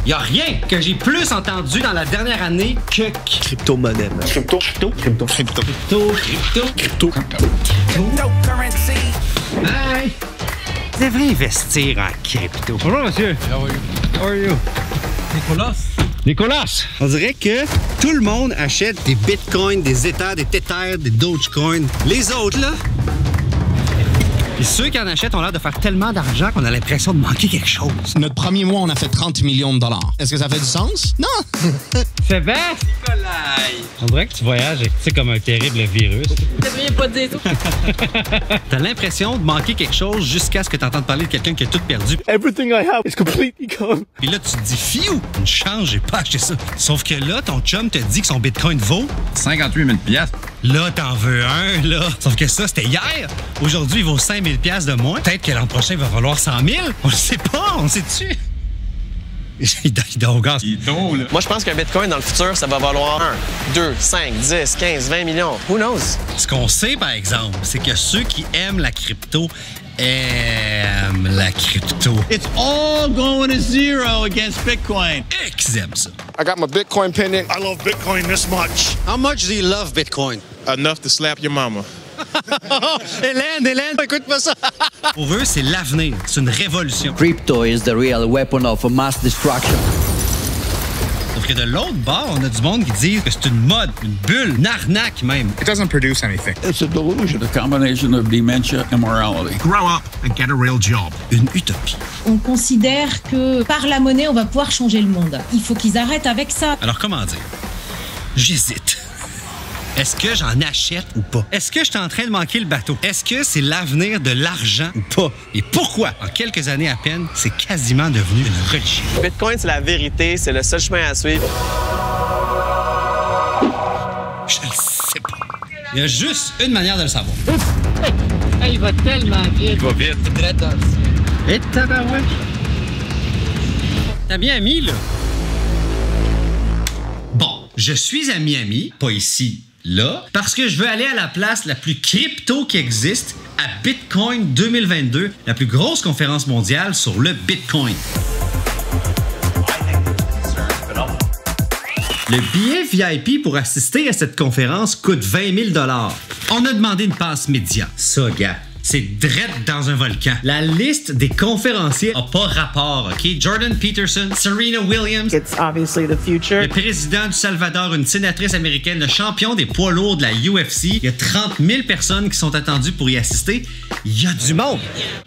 Il n'y a rien que j'ai plus entendu dans la dernière année que crypto-monnaie. Crypto. Hey! Vous devriez investir en crypto. Bonjour, monsieur. How are you? Nicolas! On dirait que tout le monde achète des bitcoins, des Ethers, des Tether, des Dogecoin. Les autres, là... Et ceux qui en achètent ont l'air de faire tellement d'argent qu'on a l'impression de manquer quelque chose. Notre premier mois, on a fait 30 millions de dollars. Est-ce que ça fait du sens? Non! Sébastien! Nicolai! On dirait que tu voyages et que tu sais comme un terrible virus. Ça devrait pas dire tout. T'as l'impression de manquer quelque chose jusqu'à ce que t'entendes parler de quelqu'un qui a tout perdu. Everything I have is completely gone. Puis là, tu te dis, fiou, une chance, j'ai pas acheté ça. Sauf que là, ton chum te dit que son bitcoin vaut 58 000 $. Là, t'en veux un, là. Sauf que ça, c'était hier. Aujourd'hui, il vaut 5 000 $ de moins. Peut-être que l'an prochain, il va valoir 100 000. On le sait pas, on sait-tu? Il dort au gaz. Il est tôt, là. Moi, je pense qu'un bitcoin, dans le futur, ça va valoir 1, 2, 5, 10, 15, 20 millions. Who knows? Ce qu'on sait, par exemple, c'est que ceux qui aiment la crypto aiment la crypto. It's all going to zero against Bitcoin. Et qu'ils aiment ça. I got my Bitcoin pending. I love Bitcoin this much. How much do you love Bitcoin? Enough to slap your mama. Hélène, écoute-moi ça. Pour eux, c'est l'avenir. C'est une révolution. Crypto is the real weapon of mass destruction. Sauf que de l'autre bord, on a du monde qui dit que c'est une mode, une bulle, une arnaque même. It doesn't produce anything. It's a delusion. The combination of dementia and morality. Grow up and get a real job. Une utopie. On considère que par la monnaie, on va pouvoir changer le monde. Il faut qu'ils arrêtent avec ça. Alors, comment dire? J'hésite. Est-ce que j'en achète ou pas? Est-ce que je suis en train de manquer le bateau? Est-ce que c'est l'avenir de l'argent ou pas? Et pourquoi? En quelques années à peine, c'est quasiment devenu une religion. Bitcoin, c'est la vérité, c'est le seul chemin à suivre. Je le sais pas. Il y a juste une manière de le savoir. Il va tellement vite. Il va vite. Et tabarouette. T'as bien mis, là? Bon, je suis à Miami, pas ici, là, parce que je veux aller à la place la plus crypto qui existe, à Bitcoin 2022, la plus grosse conférence mondiale sur le Bitcoin. Le billet VIP pour assister à cette conférence coûte 20 000 $. On a demandé une passe média. Ça, gars, c'est drette dans un volcan. La liste des conférenciers a pas rapport, OK? Jordan Peterson, Serena Williams. It's obviously the future. Le président du Salvador, une sénatrice américaine, le champion des poids lourds de la UFC. Il y a 30 000 personnes qui sont attendues pour y assister. Il y a du monde.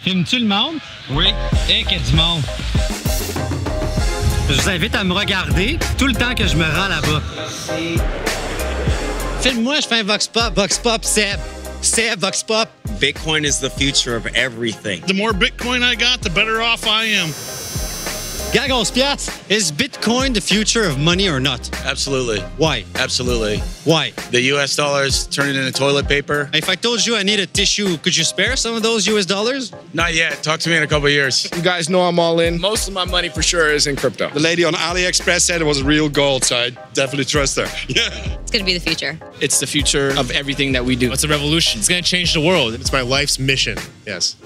Filmes-tu le monde? Oui. Et qu'il y a du monde. Je vous invite à me regarder tout le temps que je me rends là-bas. Filme-moi, je fais un Vox Pop. Vox Pop, Seb. Seb, Vox Pop. Bitcoin is the future of everything. The more Bitcoin I got, the better off I am. Gang 11 piastres. Is Bitcoin the future of money or not? Absolutely. Why? Absolutely. Why? The US dollars turning into toilet paper? If I told you I need a tissue, could you spare some of those US dollars? Not yet. Talk to me in a couple of years. You guys know I'm all in. Most of my money for sure is in crypto. The lady on AliExpress said it was real gold, so I definitely trust her. Yeah. It's going to be the future. It's the future of everything that we do. It's a revolution. It's going to change the world. It's my life's mission. Yes.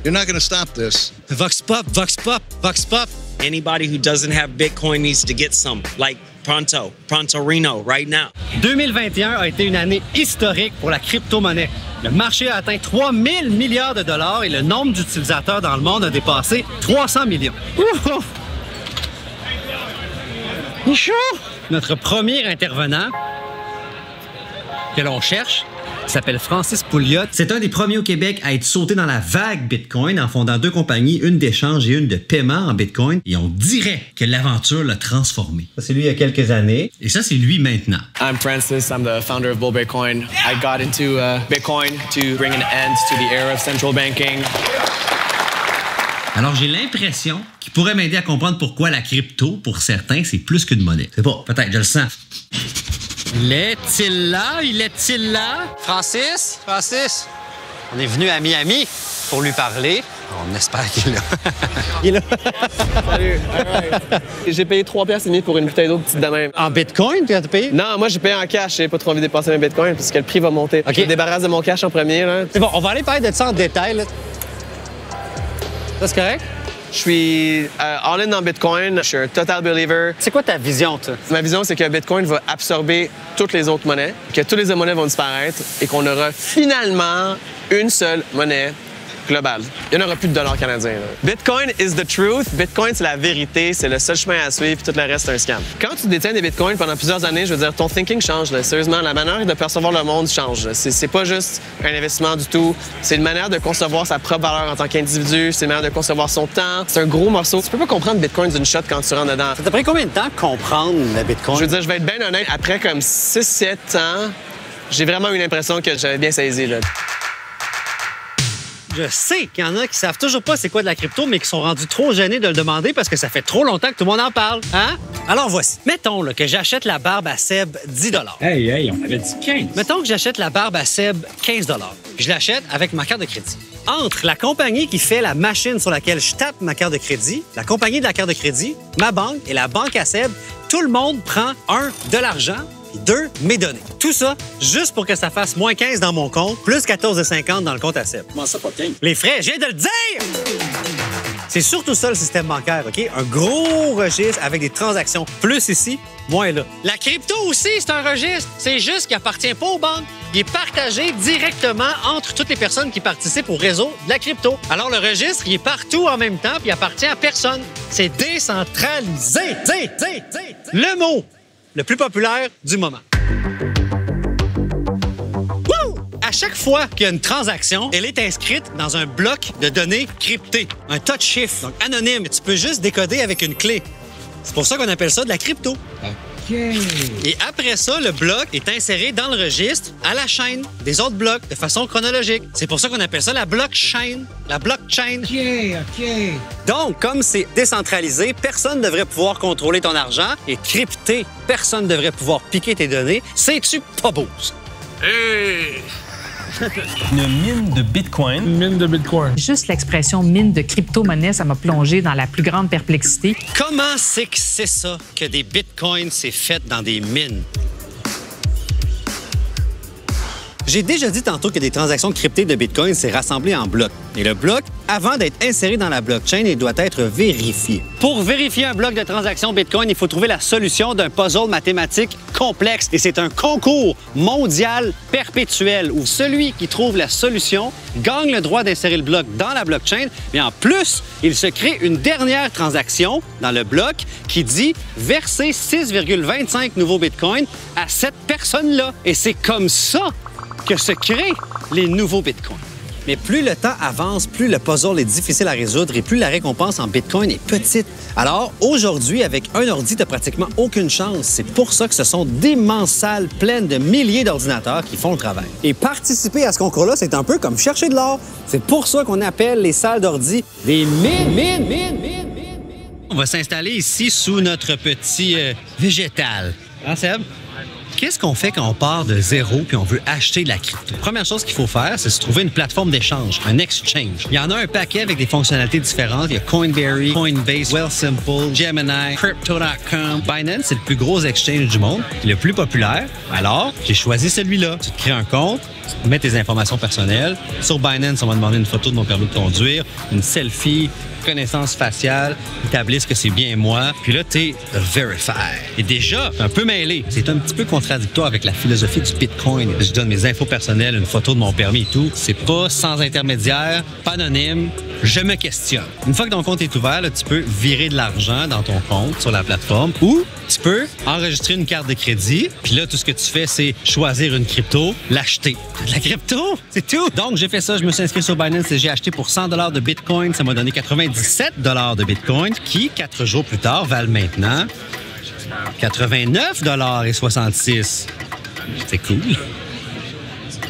You're not going to stop this. Vox Pop, Vox Pop, Vox Pop. Anybody who doesn't have Bitcoin needs to get some, like Pronto Reno, right now. 2021 a été une année historique pour la crypto-monnaie. Le marché a atteint 3 000 milliards de dollars et le nombre d'utilisateurs dans le monde a dépassé 300 millions. Ouh! Il est chaud! Notre premier intervenant que l'on cherche s'appelle Francis Pouliot. C'est un des premiers au Québec à être sauté dans la vague Bitcoin en fondant deux compagnies, une d'échange et une de paiement en Bitcoin. Et on dirait que l'aventure l'a transformé. Ça, c'est lui il y a quelques années. Et ça, c'est lui maintenant. I'm Francis. I'm the founder of Bull Bitcoin. I got into Bitcoin to bring an end to the era of central banking. Alors, j'ai l'impression qu'il pourrait m'aider à comprendre pourquoi la crypto, pour certains, c'est plus qu'une monnaie. C'est pas, peut-être, je le sens. Il est-il là? Il est-il là? Francis? Francis? On est venu à Miami pour lui parler. On espère qu'il est là. Il est là. Salut. J'ai payé 3,5$ pour une bouteille d'eau petite de même. En Bitcoin, tu as payé? Non, moi, j'ai payé en cash. J'ai pas trop envie de dépenser mes Bitcoins parce que le prix va monter. OK. Je me débarrasse de mon cash en premier. Là. C'est bon, on va aller parler de ça en détail. Là. Ça, c'est correct? Je suis all-in dans Bitcoin. Je suis un total believer. C'est quoi ta vision, toi? Ma vision, c'est que Bitcoin va absorber toutes les autres monnaies, que toutes les autres monnaies vont disparaître et qu'on aura finalement une seule monnaie globale. Il n'y en aura plus de dollars canadiens. Là. Bitcoin is the truth. Bitcoin, c'est la vérité. C'est le seul chemin à suivre. Puis tout le reste, c'est un scam. Quand tu détiens des bitcoins pendant plusieurs années, je veux dire, ton thinking change. Là. Sérieusement, la manière de percevoir le monde change. C'est pas juste un investissement du tout. C'est une manière de concevoir sa propre valeur en tant qu'individu. C'est une manière de concevoir son temps. C'est un gros morceau. Tu peux pas comprendre Bitcoin d'une shot quand tu rentres dedans. Ça t'a pris combien de temps comprendre le Bitcoin? Je veux dire, je vais être bien honnête. Après comme 6-7 ans, j'ai vraiment eu l'impression que j'avais bien saisi. Là. Je sais qu'il y en a qui savent toujours pas c'est quoi de la crypto, mais qui sont rendus trop gênés de le demander parce que ça fait trop longtemps que tout le monde en parle. Hein? Alors voici. Mettons là, que j'achète la barbe à Seb 10 $. Hey, on avait dit 15. Mettons que j'achète la barbe à Seb 15 $. Je l'achète avec ma carte de crédit. Entre la compagnie qui fait la machine sur laquelle je tape ma carte de crédit, la compagnie de la carte de crédit, ma banque et la banque à Seb, tout le monde prend de l'argent et 2, mes données. Tout ça, juste pour que ça fasse moins 15 dans mon compte, plus 14,50 dans le compte à Seb. Comment ça, pas 15? Les frais, je viens de le dire! C'est surtout ça, le système bancaire, OK? Un gros registre avec des transactions. Plus ici, moins là. La crypto aussi, c'est un registre. C'est juste qu'il appartient pas aux banques. Il est partagé directement entre toutes les personnes qui participent au réseau de la crypto. Alors, le registre, il est partout en même temps puis il appartient à personne. C'est décentralisé. Le mot le plus populaire du moment. Wouh! À chaque fois qu'il y a une transaction, elle est inscrite dans un bloc de données cryptées, un touch shift, donc anonyme. Tu peux juste décoder avec une clé. C'est pour ça qu'on appelle ça de la crypto. OK. Et après ça, le bloc est inséré dans le registre à la chaîne des autres blocs de façon chronologique. C'est pour ça qu'on appelle ça la blockchain. La blockchain. OK. Donc, comme c'est décentralisé, personne ne devrait pouvoir contrôler ton argent et crypté, personne ne devrait pouvoir piquer tes données. C'est-tu pas beau, ça? Hey! Une mine de Bitcoin. Une mine de Bitcoin. Juste l'expression mine de crypto-monnaie, ça m'a plongé dans la plus grande perplexité. Comment c'est que c'est ça que des bitcoins, c'est fait dans des mines? J'ai déjà dit tantôt que des transactions cryptées de Bitcoin, c'est rassemblé en blocs. Et le bloc, avant d'être inséré dans la blockchain, il doit être vérifié. Pour vérifier un bloc de transaction Bitcoin, il faut trouver la solution d'un puzzle mathématique complexe. Et c'est un concours mondial perpétuel où celui qui trouve la solution gagne le droit d'insérer le bloc dans la blockchain. Mais en plus, il se crée une dernière transaction dans le bloc qui dit verser 6,25 nouveaux Bitcoins à cette personne-là. Et c'est comme ça que se créent les nouveaux Bitcoins. Mais plus le temps avance, plus le puzzle est difficile à résoudre et plus la récompense en Bitcoin est petite. Alors, aujourd'hui, avec un ordi, t'as pratiquement aucune chance. C'est pour ça que ce sont d'immenses salles pleines de milliers d'ordinateurs qui font le travail. Et participer à ce concours-là, c'est un peu comme chercher de l'or. C'est pour ça qu'on appelle les salles d'ordi des mines. On va s'installer ici sous notre petit végétal. Hein, Seb? Qu'est-ce qu'on fait quand on part de zéro puis on veut acheter de la crypto? Première chose qu'il faut faire, c'est se trouver une plateforme d'échange, un exchange. Il y en a un paquet avec des fonctionnalités différentes. Il y a Coinberry, Coinbase, Wealthsimple, Gemini, Crypto.com. Binance, c'est le plus gros exchange du monde, le plus populaire. Alors, j'ai choisi celui-là. Tu te crées un compte, tu mets tes informations personnelles. Sur Binance, on va demander une photo de mon permis de conduire, une selfie, connaissance faciale, établissent que c'est bien moi. Puis là, t'es verified. Et déjà, un peu mêlé. C'est un petit peu contradictoire avec la philosophie du Bitcoin. Je donne mes infos personnelles, une photo de mon permis et tout. C'est pas sans intermédiaire, pas anonyme. Je me questionne. Une fois que ton compte est ouvert, là, tu peux virer de l'argent dans ton compte sur la plateforme ou tu peux enregistrer une carte de crédit. Puis là, tout ce que tu fais, c'est choisir une crypto, l'acheter. De la crypto, c'est tout. Donc, j'ai fait ça. Je me suis inscrit sur Binance et j'ai acheté pour 100 $ de Bitcoin. Ça m'a donné 97 $ de Bitcoin qui, 4 jours plus tard, valent maintenant 89,66 $. C'est cool.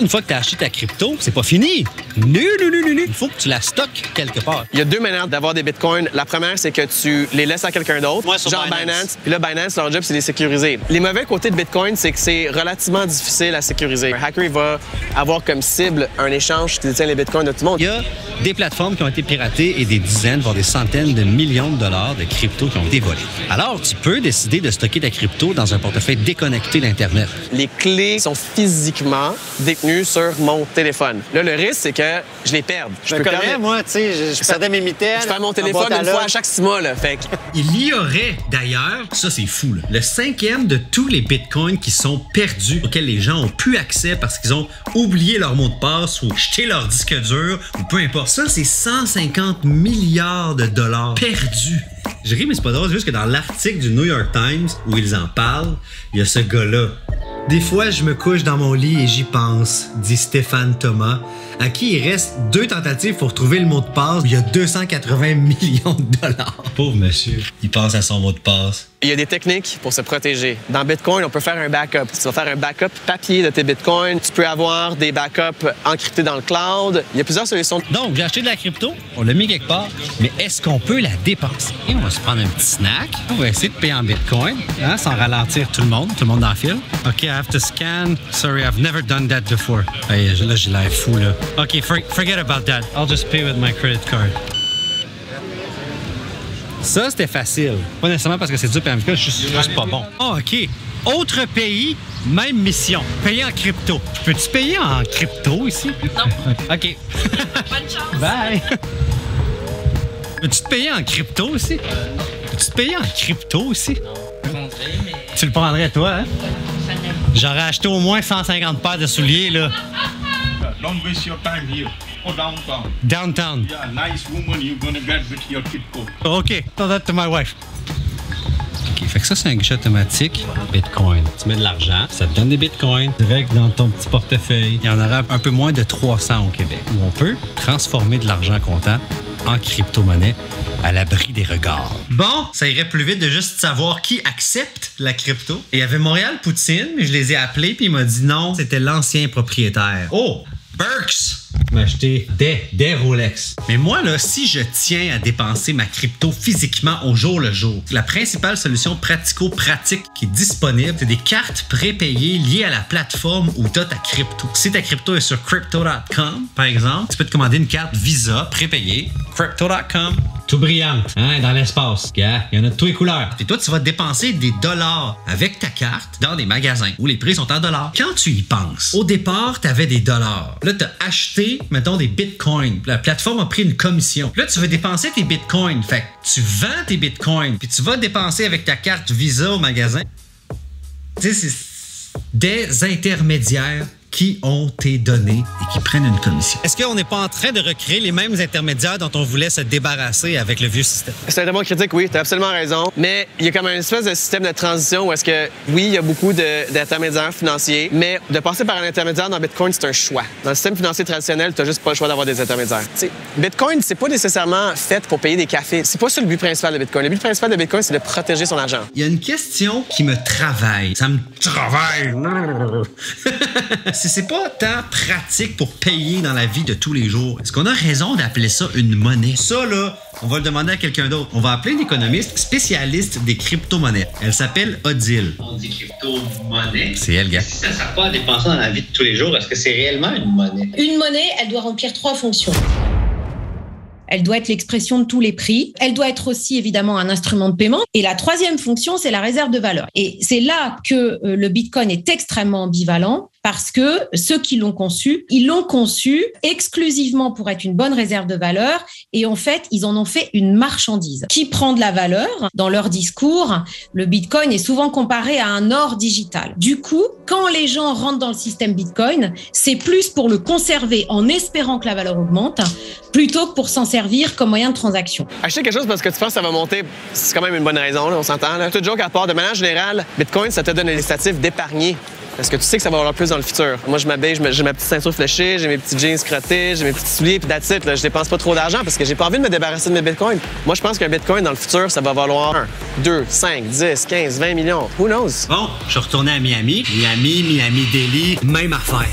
Une fois que tu as acheté ta crypto, c'est pas fini. Non. Il faut que tu la stockes quelque part. Il y a deux manières d'avoir des bitcoins. La première, c'est que tu les laisses à quelqu'un d'autre, genre Binance. Puis là, Binance, leur job, c'est de les sécuriser. Les mauvais côtés de bitcoin, c'est que c'est relativement difficile à sécuriser. Un hacker, il va avoir comme cible un échange qui détient les bitcoins de tout le monde. Il y a des plateformes qui ont été piratées et des dizaines, voire des centaines de millions de dollars de crypto qui ont été volés. Alors, tu peux décider de stocker ta crypto dans un portefeuille déconnecté d'Internet. Les clés sont physiquement détenues sur mon téléphone. Là, le risque, c'est que que je les perde. Je me connais, moi, tu sais, je perdais mes mitaines. Je perds mon téléphone une fois à chaque 6 mois, là. Fait que... Il y aurait, d'ailleurs, ça c'est fou, là, le 5e de tous les bitcoins qui sont perdus, auxquels les gens ont plus accès parce qu'ils ont oublié leur mot de passe ou jeté leur disque dur ou peu importe. Ça, c'est 150 milliards de dollars perdus. Je ris, mais c'est pas drôle, c'est juste que dans l'article du New York Times où ils en parlent, il y a ce gars-là. Des fois, je me couche dans mon lit et j'y pense, dit Stéphane Thomas, à qui il reste 2 tentatives pour trouver le mot de passe. Il y a 280 millions de dollars. Pauvre monsieur, il pense à son mot de passe. Il y a des techniques pour se protéger. Dans Bitcoin, on peut faire un backup. Tu vas faire un backup papier de tes bitcoins. Tu peux avoir des backups encryptés dans le cloud. Il y a plusieurs solutions. Donc, j'ai acheté de la crypto, on l'a mis quelque part, mais est-ce qu'on peut la dépenser? Et on va se prendre un petit snack. On va essayer de payer en bitcoin, hein, sans ralentir tout le monde dans le fil. OK, I have to scan. Sorry, I've never done that before. Hey, là, j'ai l'air fou, là. OK, forget about that. I'll just pay with my credit card. Ça, c'était facile. Pas nécessairement parce que c'est dur, puis je suis juste pas bon. Oh, OK. Autre pays, même mission. Payer en crypto. Peux-tu payer en crypto ici? Non. OK. Bonne chance. Bye. Peux-tu te payer en crypto aussi? Peux-tu te payer en crypto aussi? Tu le prendrais, toi, hein? J'aurais acheté au moins 150 paires de souliers, là. Don't waste your time here. Go downtown. Downtown. Yeah, nice woman you're gonna get with your crypto. OK, tell that to my wife. OK, fait que ça, c'est un guichet automatique. Bitcoin. Tu mets de l'argent, ça te donne des bitcoins direct dans ton petit portefeuille. Il y en aura un peu moins de 300 au Québec, où on peut transformer de l'argent comptant en crypto-monnaie à l'abri des regards. Bon, ça irait plus vite de juste savoir qui accepte la crypto. Et il y avait Montréal Poutine, je les ai appelés, puis il m'a dit non, c'était l'ancien propriétaire. Oh! Burks m'a acheté des Rolex. Mais moi, là, si je tiens à dépenser ma crypto physiquement au jour le jour, la principale solution pratico-pratique qui est disponible, c'est des cartes prépayées liées à la plateforme où tu as ta crypto. Si ta crypto est sur crypto.com, par exemple, tu peux te commander une carte Visa prépayée. Crypto.com. Tout brillante, hein, dans l'espace. Il y en a de toutes les couleurs. Et toi, tu vas dépenser des dollars avec ta carte dans des magasins où les prix sont en dollars. Quand tu y penses, au départ, tu avais des dollars. Là, tu as acheté, mettons, des bitcoins. La plateforme a pris une commission. Là, tu veux dépenser tes bitcoins. Fait que tu vends tes bitcoins, puis tu vas dépenser avec ta carte Visa au magasin. Tu sais, c'est des intermédiaires qui ont tes données et qui prennent une commission. Est-ce qu'on n'est pas en train de recréer les mêmes intermédiaires dont on voulait se débarrasser avec le vieux système? C'est un débat critique, oui, tu as absolument raison. Mais il y a comme une espèce de système de transition où est-ce que, oui, il y a beaucoup d'intermédiaires financiers, mais de passer par un intermédiaire dans Bitcoin, c'est un choix. Dans le système financier traditionnel, tu n'as juste pas le choix d'avoir des intermédiaires. T'sais, Bitcoin, c'est pas nécessairement fait pour payer des cafés. C'est pas ça le but principal de Bitcoin. Le but principal de Bitcoin, c'est de protéger son argent. Il y a une question qui me travaille. Ça me travaille. C'est pas tant pratique pour payer dans la vie de tous les jours. Est-ce qu'on a raison d'appeler ça une monnaie? Ça, là, on va le demander à quelqu'un d'autre. On va appeler une économiste spécialiste des crypto-monnaies. Elle s'appelle Odile. On dit crypto-monnaie. C'est elle, gars. Si ça ne sert pas à dépenser dans la vie de tous les jours, est-ce que c'est réellement une monnaie? Une monnaie, elle doit remplir 3 fonctions. Elle doit être l'expression de tous les prix. Elle doit être aussi, évidemment, un instrument de paiement. Et la 3e fonction, c'est la réserve de valeur. Et c'est là que le Bitcoin est extrêmement ambivalent parce que ceux qui l'ont conçu, ils l'ont conçu exclusivement pour être une bonne réserve de valeur. Et en fait, ils en ont fait une marchandise qui prend de la valeur. Dans leur discours, le Bitcoin est souvent comparé à un or digital. Du coup, quand les gens rentrent dans le système Bitcoin, c'est plus pour le conserver en espérant que la valeur augmente plutôt que pour s'en servir comme moyen de transaction. Acheter quelque chose parce que tu penses que ça va monter, c'est quand même une bonne raison, là, on s'entend. Tout joke à part, de manière générale, Bitcoin, ça te donne l'initiative d'épargner. Parce que tu sais que ça va valoir plus dans le futur. Moi, je m'habille, j'ai ma petite ceinture fléchée, j'ai mes petits jeans crottés, j'ai mes petits souliers, puis that's it. Là, je dépense pas trop d'argent parce que j'ai pas envie de me débarrasser de mes bitcoins. Moi, je pense qu'un bitcoin, dans le futur, ça va valoir 1, 2, 5, 10, 15, 20 millions. Who knows? Bon, je suis retourné à Miami. Miami-Dade, même affaire.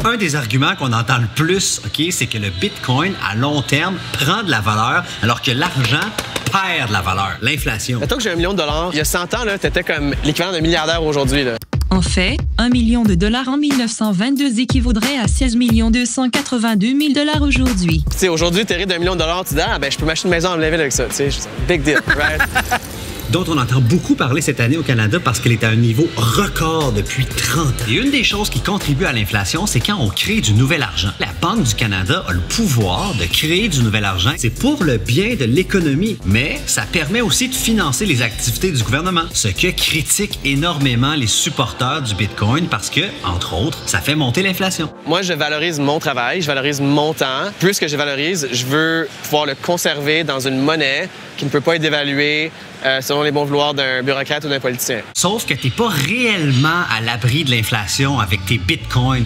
Un des arguments qu'on entend le plus, OK, c'est que le Bitcoin, à long terme, prend de la valeur alors que l'argent perd de la valeur, l'inflation. Mettons que j'ai $1 million, il y a 100 ans, tu étais comme l'équivalent d'un milliardaire aujourd'hui. En fait, $1 million en 1922 équivaudrait à 16 282 000 aujourd'hui. Tu sais, aujourd'hui, tu hérites d'$1 million, tu dis, ah, ben, je peux m'acheter une maison en Blainville avec ça. Tu sais, big deal, right? dont on entend beaucoup parler cette année au Canada parce qu'elle est à un niveau record depuis 30 ans. Et une des choses qui contribue à l'inflation, c'est quand on crée du nouvel argent. La Banque du Canada a le pouvoir de créer du nouvel argent. C'est pour le bien de l'économie, mais ça permet aussi de financer les activités du gouvernement, ce que critiquent énormément les supporters du Bitcoin parce que, entre autres, ça fait monter l'inflation. Moi, je valorise mon travail, je valorise mon temps. Plus que je valorise, je veux pouvoir le conserver dans une monnaie qui ne peut pas être dévaluée selon les bons vouloirs d'un bureaucrate ou d'un politicien. Sauf que tu n'es pas réellement à l'abri de l'inflation avec tes bitcoins.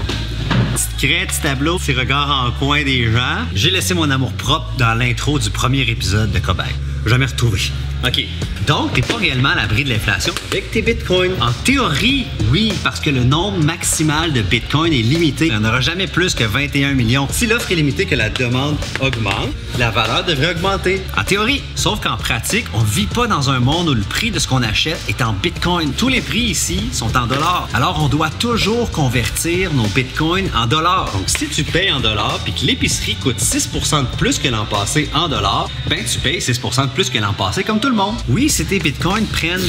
Petite craie, petit tableau, ces regards en coin des gens. J'ai laissé mon amour propre dans l'intro du premier épisode de Cobaye. Jamais retrouvé. OK. Donc, t'es pas réellement à l'abri de l'inflation avec tes bitcoins. En théorie, oui, parce que le nombre maximal de bitcoins est limité. Il n'y en aura jamais plus que 21 millions. Si l'offre est limitée que la demande augmente, la valeur devrait augmenter. En théorie. Sauf qu'en pratique, on vit pas dans un monde où le prix de ce qu'on achète est en bitcoin. Tous les prix ici sont en dollars. Alors, on doit toujours convertir nos bitcoins en dollars. Donc, si tu payes en dollars puis que l'épicerie coûte 6% de plus que l'an passé en dollars, ben tu payes 6% de plus que l'an passé comme tout le monde. Oui, si tes bitcoins prennent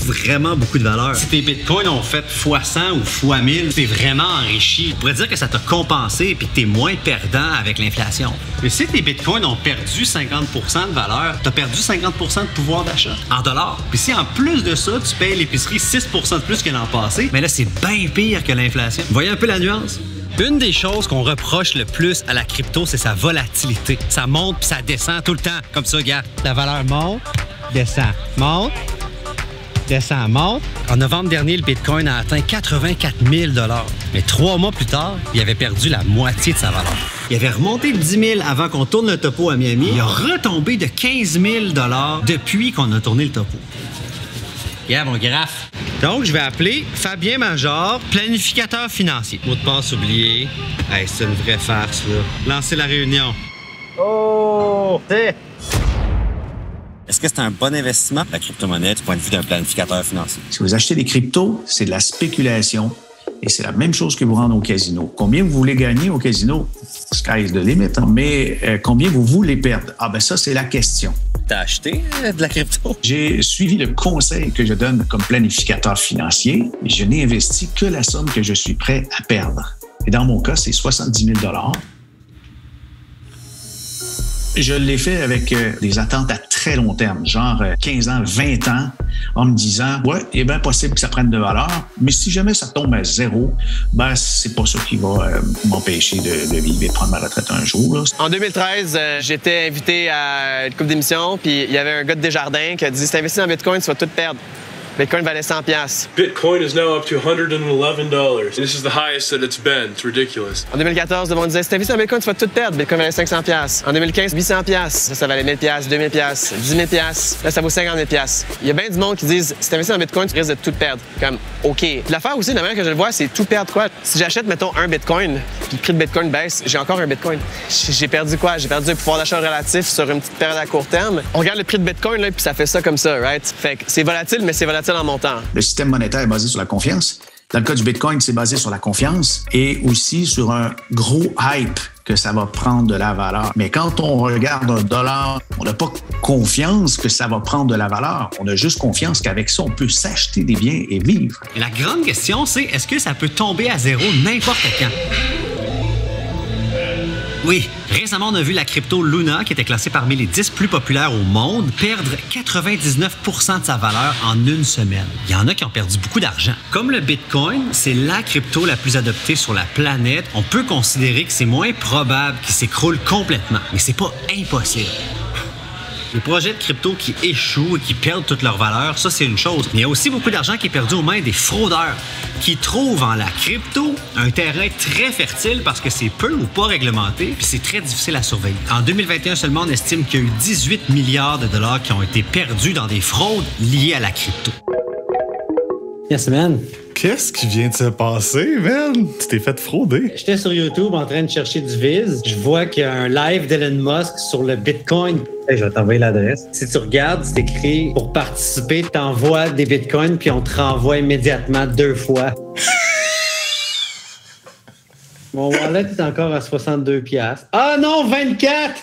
vraiment beaucoup de valeur. Si tes bitcoins ont fait x100 ou x1000, t'es vraiment enrichi. On pourrait dire que ça t'a compensé et que t'es moins perdant avec l'inflation. Mais si tes bitcoins ont perdu 50% de valeur, t'as perdu 50% de pouvoir d'achat en dollars. Puis si en plus de ça, tu payes l'épicerie 6% de plus que l'an passé, mais là, c'est bien pire que l'inflation. Voyez un peu la nuance? Une des choses qu'on reproche le plus à la crypto, c'est sa volatilité. Ça monte puis ça descend tout le temps. Comme ça, gars. La valeur monte, descend, monte, descend, monte. En novembre dernier, le Bitcoin a atteint 84 000 $. Mais 3 mois plus tard, il avait perdu la moitié de sa valeur. Il avait remonté de 10 000 avant qu'on tourne le topo à Miami. Il a retombé de 15 000 $ depuis qu'on a tourné le topo. Yeah, mon graphe. Donc, je vais appeler Fabien Major, planificateur financier. Mot de passe oublié. Hey, c'est une vraie farce, là. Lancez la réunion. Oh! Est-ce que c'est un bon investissement, la crypto-monnaie, du point de vue d'un planificateur financier? Si vous achetez des cryptos, c'est de la spéculation. Et c'est la même chose que vous rendre au casino. Combien vous voulez gagner au casino? Sky is the limit. Hein? Mais combien vous voulez perdre? Ah ben ça, c'est la question. T'as acheté de la crypto? J'ai suivi le conseil que je donne comme planificateur financier et je n'ai investi que la somme que je suis prêt à perdre. Et dans mon cas, c'est 70 000 $. Je l'ai fait avec des attentes à très long terme, genre 15 ans, 20 ans, en me disant, ouais, il est bien possible que ça prenne de valeur, mais si jamais ça tombe à zéro, ben c'est pas ça qui va m'empêcher de vivre et de prendre ma retraite un jour. Là. En 2013, j'étais invité à une couple d'émissions, puis il y avait un gars de Desjardins qui a dit, si tu investis dans Bitcoin, tu vas tout perdre. Bitcoin valait 100 $. Bitcoin is now up to $111. This is the highest that it's been. It's ridiculous. En 2014, le monde disait, si tu investis dans Bitcoin, tu vas tout perdre. Bitcoin valait 500 $. En 2015, 800 $. Ça valait 1000 $, 2000 $, 10 000 $. Là, ça vaut 50 000 $. Il y a bien du monde qui disent, si tu investis dans Bitcoin, tu risques de tout perdre. Comme, OK. Puis l'affaire aussi, la manière que je le vois, c'est tout perdre quoi? Si j'achète, mettons, un Bitcoin, puis le prix de Bitcoin baisse, j'ai encore un Bitcoin. J'ai perdu quoi? J'ai perdu un pouvoir d'achat relatif sur une petite période à court terme. On regarde le prix de Bitcoin, là, puis ça fait ça comme ça, right? Fait que c'est volatile, mais c'est volatile en montant. Le système monétaire est basé sur la confiance. Dans le cas du Bitcoin, c'est basé sur la confiance et aussi sur un gros hype que ça va prendre de la valeur. Mais quand on regarde un dollar, on n'a pas confiance que ça va prendre de la valeur. On a juste confiance qu'avec ça, on peut s'acheter des biens et vivre. Et la grande question, c'est est-ce que ça peut tomber à zéro n'importe quand? Oui, récemment, on a vu la crypto Luna, qui était classée parmi les 10 plus populaires au monde, perdre 99% de sa valeur en une semaine. Il y en a qui ont perdu beaucoup d'argent. Comme le Bitcoin, c'est la crypto la plus adoptée sur la planète, on peut considérer que c'est moins probable qu'il s'écroule complètement. Mais c'est pas impossible. Les projets de crypto qui échouent et qui perdent toute leur valeur, ça, c'est une chose. Mais il y a aussi beaucoup d'argent qui est perdu aux mains des fraudeurs qui trouvent en la crypto un terrain très fertile parce que c'est peu ou pas réglementé puis c'est très difficile à surveiller. En 2021 seulement, on estime qu'il y a eu 18 milliards de dollars qui ont été perdus dans des fraudes liées à la crypto. Yes, man. Qu'est-ce qui vient de se passer, man? Tu t'es fait frauder. J'étais sur YouTube en train de chercher du Viz. Je vois qu'il y a un live d'Elon Musk sur le Bitcoin. Hey, je vais t'envoyer l'adresse. Si tu regardes, c'est écrit pour participer, t'envoies des Bitcoins puis on te renvoie immédiatement 2 fois. Mon wallet est encore à 62$. Ah non, 24!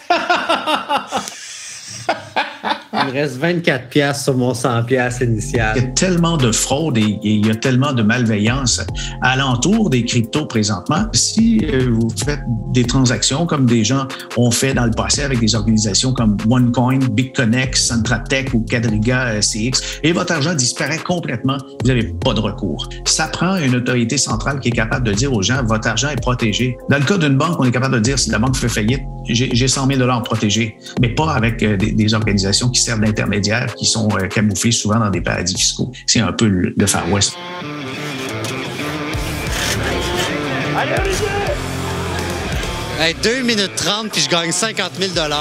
Il me reste 24 piastres sur mon 100 piastres initial. Il y a tellement de fraude et il y a tellement de malveillance alentour des cryptos présentement. Si vous faites des transactions comme des gens ont fait dans le passé avec des organisations comme OneCoin, BitConnect, Centratech ou Quadriga CX, et votre argent disparaît complètement, vous n'avez pas de recours. Ça prend une autorité centrale qui est capable de dire aux gens, votre argent est protégé. Dans le cas d'une banque, on est capable de dire, si la banque fait faillite, j'ai 100 000 $ protégés, mais pas avec des organisations qui servent d'intermédiaires, qui sont camouflées souvent dans des paradis fiscaux. C'est un peu le Far West. Hey, 2 minutes 30 puis je gagne 50 000 $.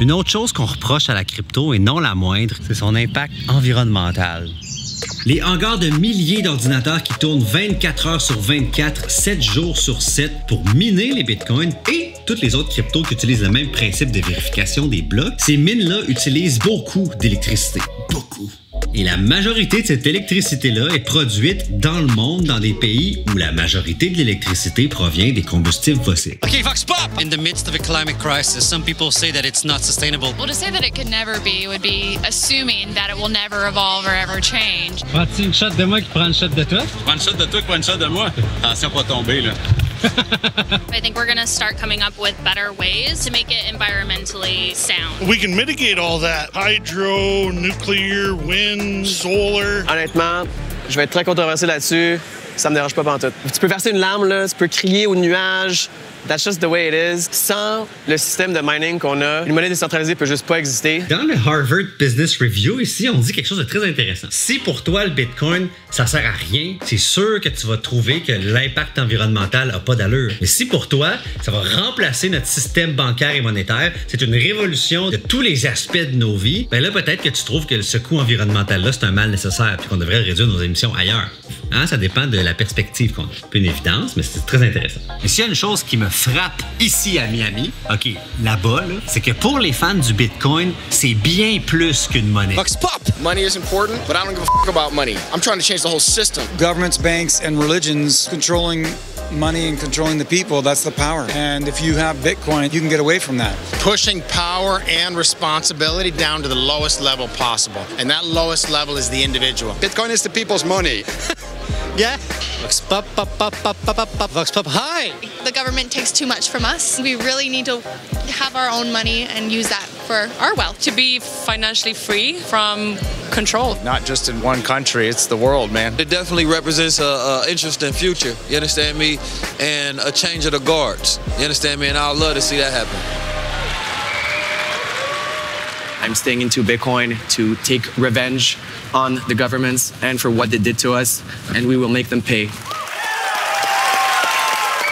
Une autre chose qu'on reproche à la crypto, et non la moindre, c'est son impact environnemental. Les hangars de milliers d'ordinateurs qui tournent 24 heures sur 24, 7 jours sur 7 pour miner les bitcoins et toutes les autres cryptos qui utilisent le même principe de vérification des blocs, ces mines-là utilisent beaucoup d'électricité. Beaucoup. Et la majorité de cette électricité-là est produite dans le monde, dans des pays où la majorité de l'électricité provient des combustibles fossiles. Okay, Vox Pop! In the midst of a climate crisis, some people say that it's not sustainable. Well, to say that it could never be would be assuming that it will never evolve or ever change. Prends-tu une shot de moi qui prend une shot de toi? Prends une shot de toi qui prend une shot de moi. Attention pas tomber, là. I think we're going to start coming up with better ways to make it environmentally sound. We can mitigate all that. Hydro, nuclear, wind, solar. Honnêtement, je vais être très controversé là-dessus. Ça me dérange pas pantoute. Tu peux verser une larme, là, tu peux crier au nuage. That's just the way it is. Sans le système de mining qu'on a, une monnaie décentralisée peut juste pas exister. Dans le Harvard Business Review, ici, on dit quelque chose de très intéressant. Si pour toi, le Bitcoin, ça sert à rien, c'est sûr que tu vas trouver que l'impact environnemental a pas d'allure. Mais si pour toi, ça va remplacer notre système bancaire et monétaire, c'est une révolution de tous les aspects de nos vies, ben là, peut-être que tu trouves que ce coût environnemental-là, c'est un mal nécessaire puis qu'on devrait réduire nos émissions ailleurs. Hein, ça dépend de la perspective qu'on a. C'est pas une évidence, mais c'est très intéressant. Et s'il y a une chose qui me frappe ici à Miami, OK, là-bas, là, c'est que pour les fans du Bitcoin, c'est bien plus qu'une monnaie. Vox Pop! Money is important, but I don't give a f*** about money. I'm trying to change the whole system. Governments, banks, and religions controlling money and controlling the people, that's the power. And if you have Bitcoin, you can get away from that. Pushing power and responsibility down to the lowest level possible. And that lowest level is the individual. Bitcoin is the people's money. Yeah. Vox Pop, pop, pop, pop, pop, pop, pop. Vox Pop, hi! The government takes too much from us. We really need to have our own money and use that for our wealth. To be financially free from control. Not just in one country, it's the world, man. It definitely represents an interesting future, you understand me? And a change of the guards, you understand me? And I'd love to see that happen. I'm staying into Bitcoin to take revenge on the governments and for what they did to us, and we will make them pay.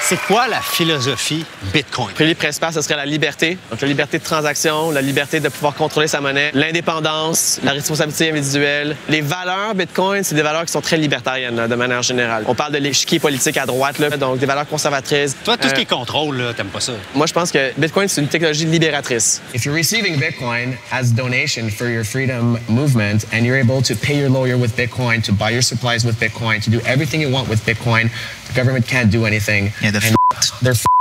C'est quoi la philosophie Bitcoin? Le premier principal, ce serait la liberté. Donc, la liberté de transaction, la liberté de pouvoir contrôler sa monnaie, l'indépendance, la responsabilité individuelle. Les valeurs Bitcoin, c'est des valeurs qui sont très libertariennes, là, de manière générale. On parle de l'échiquier politique à droite, là, donc des valeurs conservatrices. Toi, tout ce qui est contrôle, là, t'aimes pas ça? Moi, je pense que Bitcoin, c'est une technologie libératrice. If you're receiving Bitcoin as donation for your freedom movement and you're able to pay your lawyer with Bitcoin, to buy your supplies with Bitcoin, to do everything you want with Bitcoin, the government can't do anything. Yeah,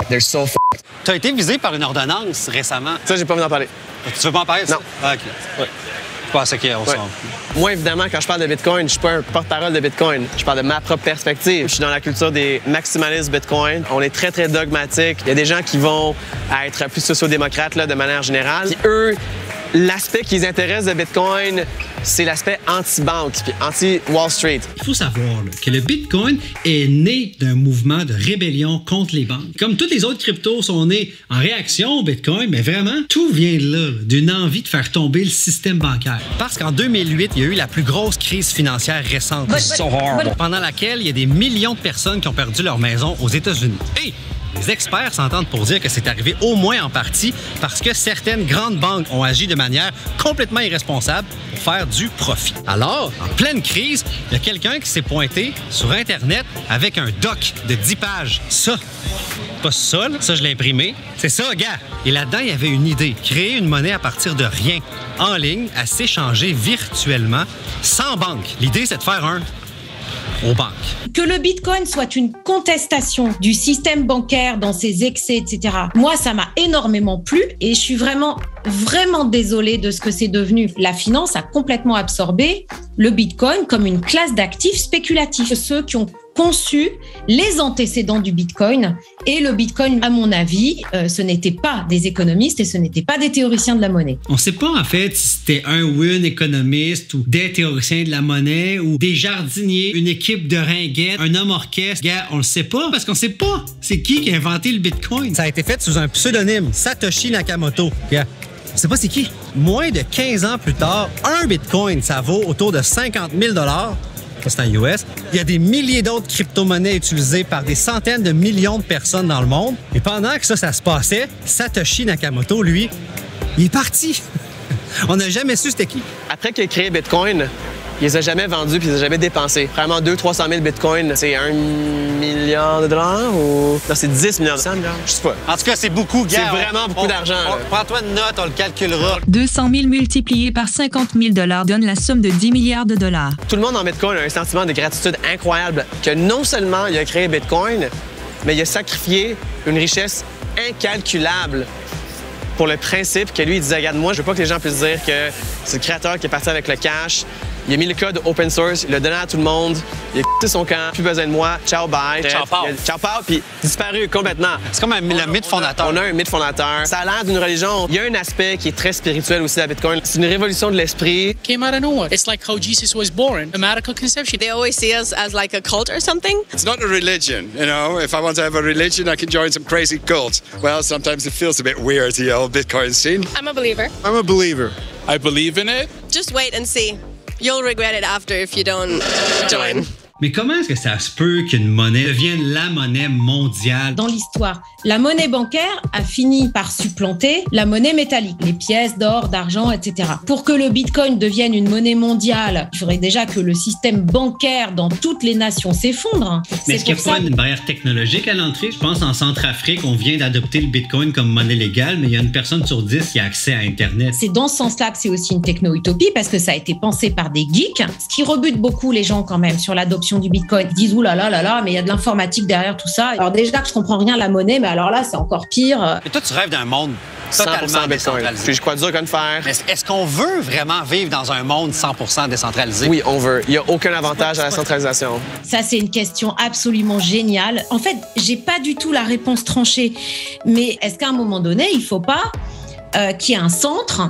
They're so f***ed. T'as été visé par une ordonnance récemment. Ça, j'ai pas envie d'en parler. Tu veux pas en parler? Non. Ah, OK. Ouais. Je pensais qu'on s'en... Moi, évidemment, quand je parle de Bitcoin, je suis pas un porte-parole de Bitcoin. Je parle de ma propre perspective. Je suis dans la culture des maximalistes Bitcoin. On est très, très dogmatique. Il y a des gens qui vont être plus sociodémocrates là, de manière générale. Puis eux, l'aspect qui les intéresse de Bitcoin, c'est l'aspect anti-banque puis anti-Wall Street. Il faut savoir là, que le Bitcoin est né d'un mouvement de rébellion contre les banques. Comme toutes les autres cryptos sont nés en réaction au Bitcoin, mais vraiment, tout vient de là, d'une envie de faire tomber le système bancaire. Parce qu'en 2008, il y a eu la plus grosse crise financière récente, pendant laquelle il y a des millions de personnes qui ont perdu leur maison aux États-Unis. Et les experts s'entendent pour dire que c'est arrivé au moins en partie parce que certaines grandes banques ont agi de manière complètement irresponsable pour faire du profit. Alors, en pleine crise, il y a quelqu'un qui s'est pointé sur Internet avec un doc de 10 pages. Ça, pas ça, là. Ça, je l'ai imprimé. C'est ça, gars! Et là-dedans, il y avait une idée. Créer une monnaie à partir de rien, en ligne, à s'échanger virtuellement, sans banque. L'idée, c'est de faire un aux banques. Que le Bitcoin soit une contestation du système bancaire dans ses excès, etc. Moi, ça m'a énormément plu et je suis vraiment désolée de ce que c'est devenu. La finance a complètement absorbé le Bitcoin comme une classe d'actifs spéculatifs. Ceux qui ont conçu les antécédents du Bitcoin et le Bitcoin, à mon avis, ce n'étaient pas des économistes et ce n'étaient pas des théoriciens de la monnaie. On ne sait pas en fait si c'était un ou une économiste ou des théoriciens de la monnaie ou des jardiniers, une équipe de ringuettes, un homme orchestre. Gars, on le sait pas parce qu'on sait pas c'est qui a inventé le Bitcoin. Ça a été fait sous un pseudonyme, Satoshi Nakamoto. Gars, on sait pas c'est qui. Moins de 15 ans plus tard, un Bitcoin, ça vaut autour de 50 000 $. C'est en US. Il y a des milliers d'autres crypto-monnaies utilisées par des centaines de millions de personnes dans le monde. Et pendant que ça se passait, Satoshi Nakamoto, lui, il est parti. On n'a jamais su c'était qui. Après qu'il ait créé Bitcoin, il les a jamais vendus puis il les a jamais dépensés. Vraiment 200-300 000 Bitcoins, c'est 1 milliard de dollars ou... Non, c'est 10 millions de dollars. Je sais pas. En tout cas, c'est beaucoup, gars. C'est vraiment beaucoup d'argent. Prends-toi une note, on le calculera. 200 000 multipliés par 50 000 $ donne la somme de 10 milliards de dollars. Tout le monde en Bitcoin a un sentiment de gratitude incroyable que non seulement il a créé Bitcoin, mais il a sacrifié une richesse incalculable pour le principe que lui, il disait, regarde, moi, je veux pas que les gens puissent dire que c'est le créateur qui est parti avec le cash. Il a mis le code open source, il l'a donné à tout le monde, il a quitté son camp, plus besoin de moi, ciao, bye. Ciao, pao. Ciao, pao, puis disparu complètement. C'est comme le mythe fondateur. On a un mythe fondateur. Ça a l'air d'une religion. Il y a un aspect qui est très spirituel aussi à Bitcoin. C'est une révolution de l'esprit. Came out of nowhere. It's like how Jesus was born, a medical conception. They always see us as like a cult or something. It's not a religion, you know. If I want to have a religion, I can join some crazy cult. Well, sometimes it feels a bit weird, the old Bitcoin scene. I'm a believer. I'm a believer. I believe in it. Just wait and see. You'll regret it after if you don't join. Mais comment est-ce que ça se peut qu'une monnaie devienne la monnaie mondiale? Dans l'histoire, la monnaie bancaire a fini par supplanter la monnaie métallique, les pièces d'or, d'argent, etc. Pour que le Bitcoin devienne une monnaie mondiale, il faudrait déjà que le système bancaire dans toutes les nations s'effondre. Mais est-ce qu'il n'y a pas une barrière technologique à l'entrée? Je pense en Centrafrique, on vient d'adopter le Bitcoin comme monnaie légale, mais il y a une personne sur 10 qui a accès à Internet. C'est dans ce sens-là que c'est aussi une techno-utopie parce que ça a été pensé par des geeks, ce qui rebute beaucoup les gens quand même sur l'adoption du Bitcoin. Ils disent, ouh là là, mais il y a de l'informatique derrière tout ça. Alors déjà que je comprends rien à la monnaie, mais alors là, c'est encore pire. Et toi, tu rêves d'un monde totalement décentralisé. Puis je crois dur comme fer. Mais est-ce qu'on veut vraiment vivre dans un monde 100% décentralisé? Oui, on veut. Il n'y a aucun avantage à la centralisation. Ça, c'est une question absolument géniale. En fait, j'ai pas du tout la réponse tranchée. Mais est-ce qu'à un moment donné, il faut pas qu'il y ait un centre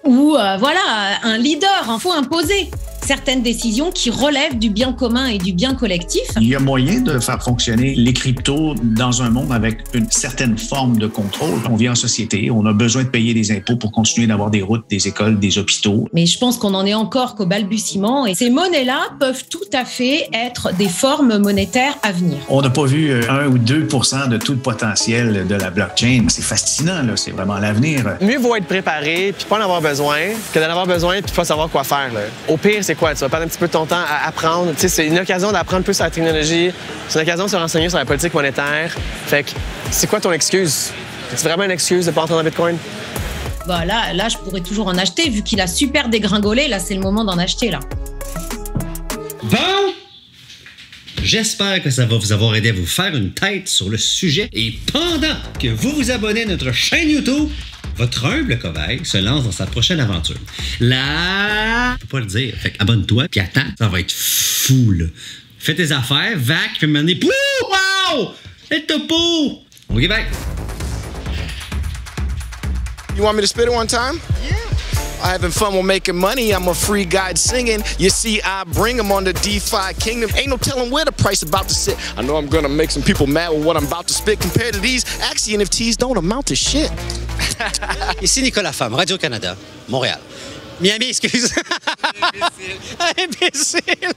ou voilà, un leader? Il faut imposer certaines décisions qui relèvent du bien commun et du bien collectif. Il y a moyen de faire fonctionner les cryptos dans un monde avec une certaine forme de contrôle. On vit en société, on a besoin de payer des impôts pour continuer d'avoir des routes, des écoles, des hôpitaux. Mais je pense qu'on en est encore qu'au balbutiement et ces monnaies-là peuvent tout à fait être des formes monétaires à venir. On n'a pas vu 1 ou 2% de tout le potentiel de la blockchain. C'est fascinant, là. C'est vraiment l'avenir. Mieux vaut être préparé puis pas en avoir besoin que d'en avoir besoin puis pas savoir quoi faire, là. Au pire, c'est quoi? Tu vas perdre un petit peu de ton temps à apprendre. Tu sais, c'est une occasion d'apprendre plus sur la technologie. C'est une occasion de se renseigner sur la politique monétaire. Fait que, c'est quoi ton excuse? C'est vraiment une excuse de pas entrer dans Bitcoin? Bah là, je pourrais toujours en acheter. Vu qu'il a super dégringolé, là, c'est le moment d'en acheter, là. Bon! J'espère que ça va vous avoir aidé à vous faire une tête sur le sujet. Et pendant que vous vous abonnez à notre chaîne YouTube, votre humble cobaye se lance dans sa prochaine aventure. Là, je peux pas le dire. Fait que abonne-toi, puis attends, ça va être fou, là. Fais tes affaires, vac, puis m'amener. Wow! Et topo! OK, bye! You want me to spit it one time? Yeah. I'm having fun with making money. I'm a free guide singing. You see, I bring them on the DeFi kingdom. Ain't no telling where the price about to sit. I know I'm gonna make some people mad with what I'm about to spit. Compared to these, actually NFTs don't amount to shit. Ici Nicolas Femme, Radio-Canada, Montréal. Miami, excuse. Imbécile.